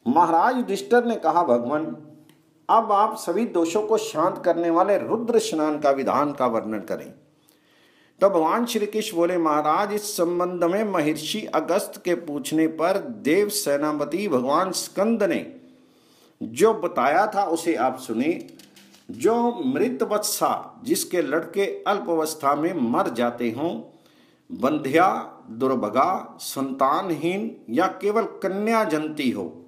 महाराज युधिष्ठिर ने कहा, भगवान अब आप सभी दोषों को शांत करने वाले रुद्र स्नान का विधान का वर्णन करें। तब भगवान श्री कृष्ण बोले, महाराज इस संबंध में महर्षि अगस्त के पूछने पर देव सेनापति भगवान स्कंद ने जो बताया था उसे आप सुने। जो मृत वत्सा जिसके लड़के अल्पावस्था में मर जाते हों, बंध्या, दुर्भगा, संतानहीन या केवल कन्या जनती हो,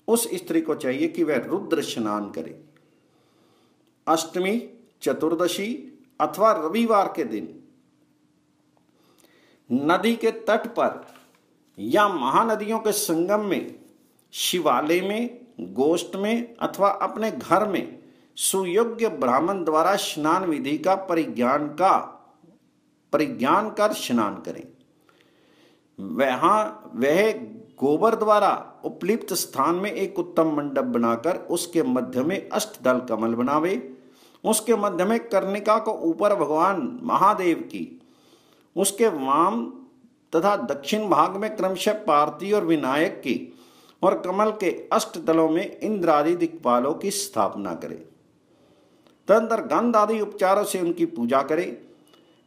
उस स्त्री को चाहिए कि वह रुद्र स्नान करे। अष्टमी, चतुर्दशी अथवा रविवार के दिन नदी के तट पर या महानदियों के संगम में, शिवालय में, गोष्ठ में अथवा अपने घर में सुयोग्य ब्राह्मण द्वारा स्नान विधि का परिज्ञान कर स्नान करें। वह गोबर द्वारा उपलिप्त स्थान में एक उत्तम मंडप बनाकर उसके मध्य में अष्टदल कमल बनावे। उसके मध्य में कर्णिका को ऊपर भगवान महादेव की, उसके वाम तथा दक्षिण भाग में क्रमशः पार्थी और विनायक की, और कमल के अष्टदलों में इंद्र आदि दिक्पालों की स्थापना करे। तदनंतर गंध आदि उपचारों से उनकी पूजा करे।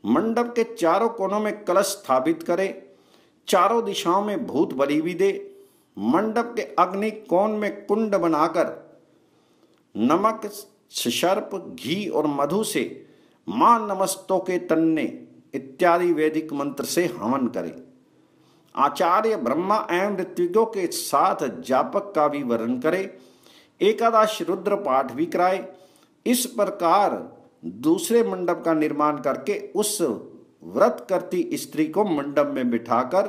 मंडप के चारों कोनों में कलश स्थापित करे। चारों दिशाओं में भूत बलि भी दे। मंडप के अग्नि कोण में कुंड बनाकर नमक, सर्प, घी और मधु से मां नमस्तों के तन्ने इत्यादि वैदिक मंत्र से हवन करे। आचार्य ब्रह्मा एवं ऋत्विकों के साथ जापक का भी वर्णन करे। एकादश रुद्र पाठ भी कराए। इस प्रकार दूसरे मंडप का निर्माण करके उस व्रत करती स्त्री को मंडप में बिठाकर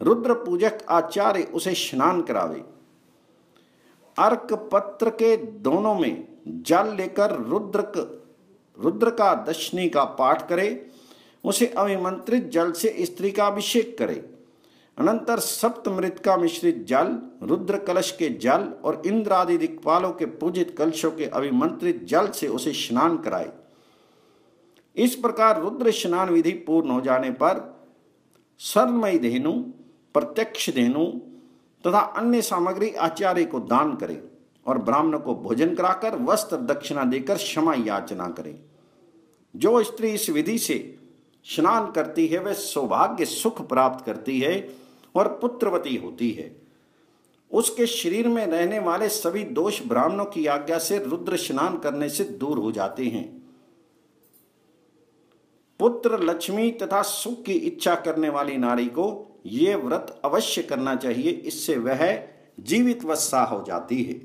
रुद्र पूजक आचार्य उसे स्नान करावे। अर्क पत्र के दोनों में जल लेकर रुद्र का दशनी का पाठ करे। उसे अभिमंत्रित जल से स्त्री का अभिषेक करे। अनंतर सप्तमृत का मिश्रित जल, रुद्र कलश के जल और इंद्र आदि दिक्पालों के पूजित कलशों के अभिमंत्रित जल से उसे स्नान कराए। इस प्रकार रुद्र स्नान विधि पूर्ण हो जाने पर स्वर्णमयी धेनु, प्रत्यक्ष धेनु तथा अन्य सामग्री आचार्य को दान करे और ब्राह्मण को भोजन कराकर वस्त्र दक्षिणा देकर क्षमा याचना करे। जो स्त्री इस विधि से स्नान करती है वह सौभाग्य सुख प्राप्त करती है और पुत्रवती होती है। उसके शरीर में रहने वाले सभी दोष ब्राह्मणों की आज्ञा से रुद्र स्नान करने से दूर हो जाते हैं। पुत्र, लक्ष्मी तथा सुख की इच्छा करने वाली नारी को यह व्रत अवश्य करना चाहिए। इससे वह जीवित वत्सा हो जाती है।